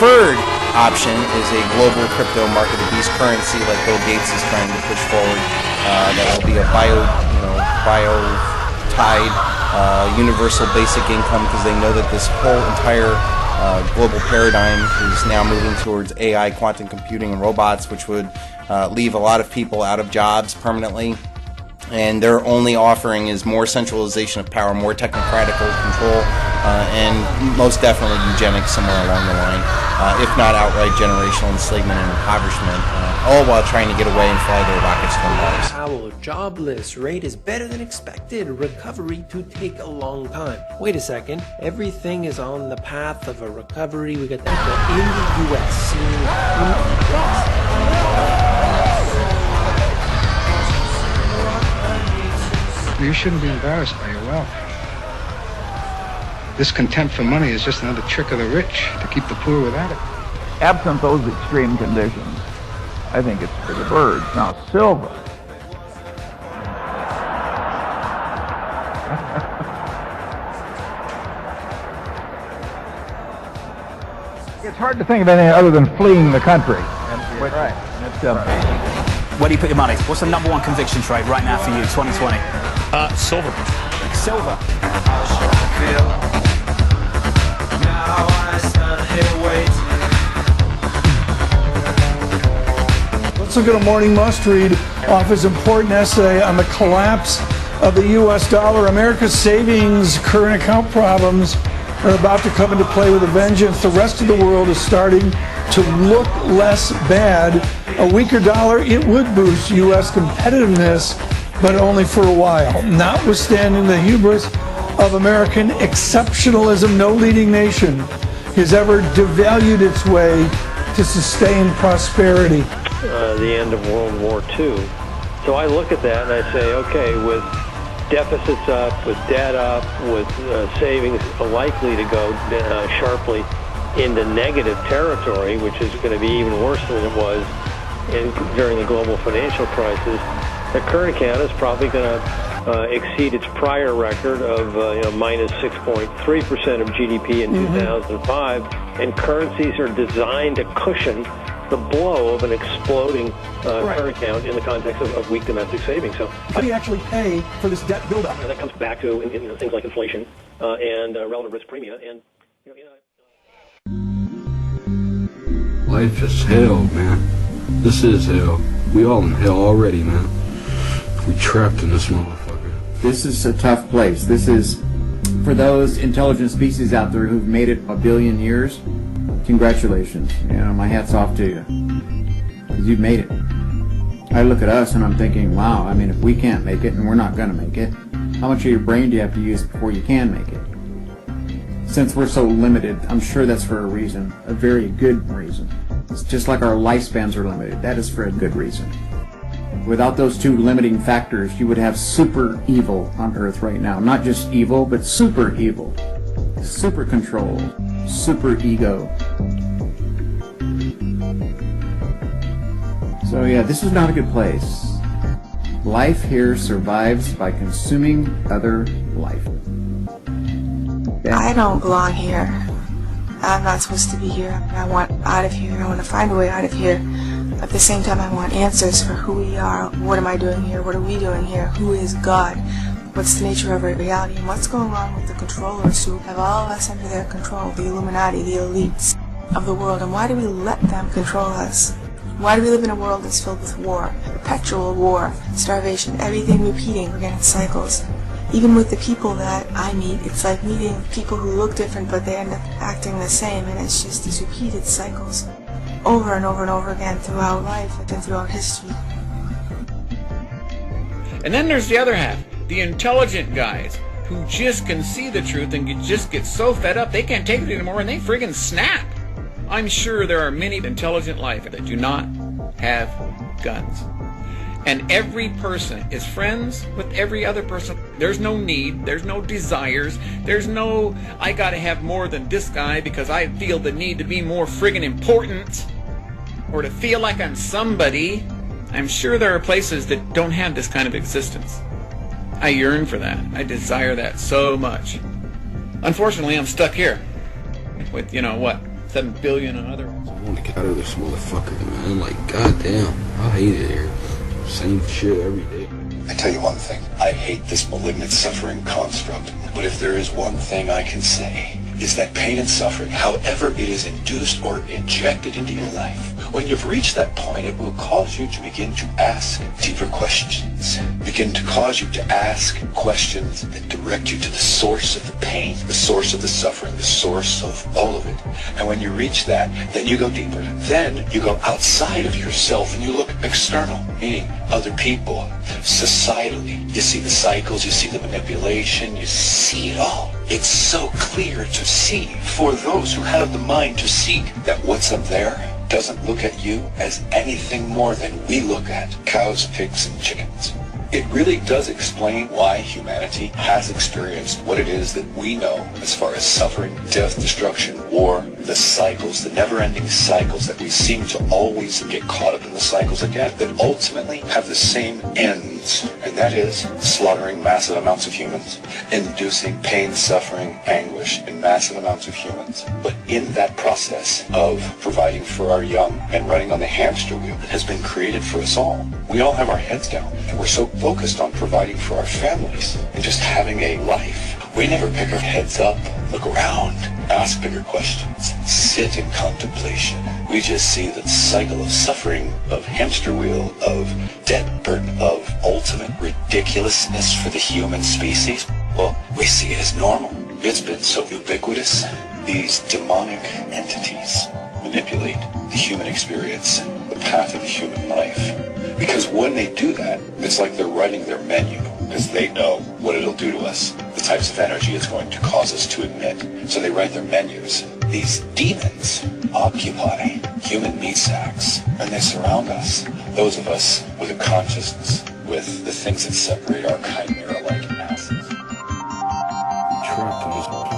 preferred option is a global crypto market abuse currency like Bill Gates is trying to push forward. That will be a bio-tied universal basic income, because they know that this whole entire global paradigm is now moving towards AI, quantum computing, and robots, which would leave a lot of people out of jobs permanently. And their only offering is more centralization of power, more technocratical control, and most definitely eugenics somewhere along the line, if not outright generational enslavement and impoverishment, all while trying to get away and fly their rockets from Mars. Our jobless rate is better than expected. Recovery to take a long time. Wait a second. Everything is on the path of a recovery. We got people in the U.S. seeing You shouldn't be embarrassed by your wealth. This contempt for money is just another trick of the rich to keep the poor without it. Absent those extreme conditions, I think it's for the birds. Now, silver. It's hard to think of anything other than fleeing the country. Right. Where do you put your money? What's the number one conviction trade right now for you, 2020? Silver. Silver. Let's look at a morning must-read off his important essay on the collapse of the U.S. dollar. America's savings, current account problems are about to come into play with a vengeance. The rest of the world is starting to look less bad. A weaker dollar, it would boost U.S. competitiveness, but only for a while. Notwithstanding the hubris of American exceptionalism, no leading nation has ever devalued its way to sustain prosperity. The end of World War II. So I look at that and I say, okay, with deficits up, with debt up, with savings likely to go sharply into negative territory, which is going to be even worse than it was during the global financial crisis, the current account is probably going to exceed its prior record of minus 6.3% of GDP in 2005, and currencies are designed to cushion the blow of an exploding current account in the context of weak domestic savings. So how do you actually pay for this debt buildup? And that comes back to things like inflation and relative risk premia. And life is hell, man. This is hell. We all in hell already, man. We trapped in this motherfucker. This is a tough place. This is, for those intelligent species out there who've made it a billion years, congratulations. My hat's off to you. Because you've made it. I look at us and I'm thinking, wow, I mean, if we can't make it and we're not going to make it, how much of your brain do you have to use before you can make it? Since we're so limited, I'm sure that's for a reason, a very good reason. It's just like our lifespans are limited. That is for a good reason. Without those two limiting factors, you would have super evil on Earth right now. Not just evil, but super evil. Super control. Super ego. So yeah, this is not a good place. Life here survives by consuming other life. I don't belong here. I'm not supposed to be here. I want out of here. I want to find a way out of here. At the same time, I want answers for who we are. What am I doing here? What are we doing here? Who is God? What's the nature of our reality? And what's going on with the controllers who have all of us under their control? The Illuminati, the elites of the world. And why do we let them control us? Why do we live in a world that's filled with war? Perpetual war, starvation, everything repeating. We're getting cycles. Even with the people that I meet, it's like meeting people who look different, but they end up acting the same, and it's just these repeated cycles over and over and over again throughout life and throughout history. And then there's the other half, the intelligent guys who just can see the truth and just get so fed up they can't take it anymore and they friggin' snap. I'm sure there are many intelligent life that do not have guns. And every person is friends with every other person. There's no need, there's no desires, there's no, I gotta have more than this guy because I feel the need to be more friggin' important or to feel like I'm somebody. I'm sure there are places that don't have this kind of existence. I yearn for that. I desire that so much. Unfortunately, I'm stuck here with, 7 billion on other. I want to get out of this motherfucker, man. Like, goddamn, I hate it here. Same shit every day. I tell you one thing, I hate this malignant suffering construct, but if there is one thing I can say, is that pain and suffering, however it is induced or injected into your life, when you've reached that point, it will cause you to begin to ask deeper questions. Begin to cause you to ask questions that direct you to the source of the pain, the source of the suffering, the source of all of it. And when you reach that, then you go deeper. Then you go outside of yourself and you look external, meaning other people, societally. You see the cycles, you see the manipulation, you see it all. It's so clear to see for those who have the mind to see that what's up there doesn't look at you as anything more than we look at cows, pigs, and chickens. It really does explain why humanity has experienced what it is that we know as far as suffering, death, destruction, war, the cycles, the never-ending cycles that we seem to always get caught up in the cycles again that ultimately have the same ends, and that is slaughtering massive amounts of humans, inducing pain, suffering, anguish in massive amounts of humans. But in that process of providing for our young and running on the hamster wheel that has been created for us all, we all have our heads down, and we're so focused on providing for our families and just having a life. We never pick our heads up, look around, ask bigger questions, sit in contemplation. We just see the cycle of suffering, of hamster wheel, of debt burden, of ultimate ridiculousness for the human species. Well, we see it as normal. It's been so ubiquitous. These demonic entities manipulate the human experience, the path of the human life. Because when they do that, it's like they're writing their menu, because they know what it'll do to us, the types of energy it's going to cause us to emit. So they write their menus. These demons occupy human meat sacks, and they surround us, those of us with a consciousness, with the things that separate our chimera-like asses. Trapped in this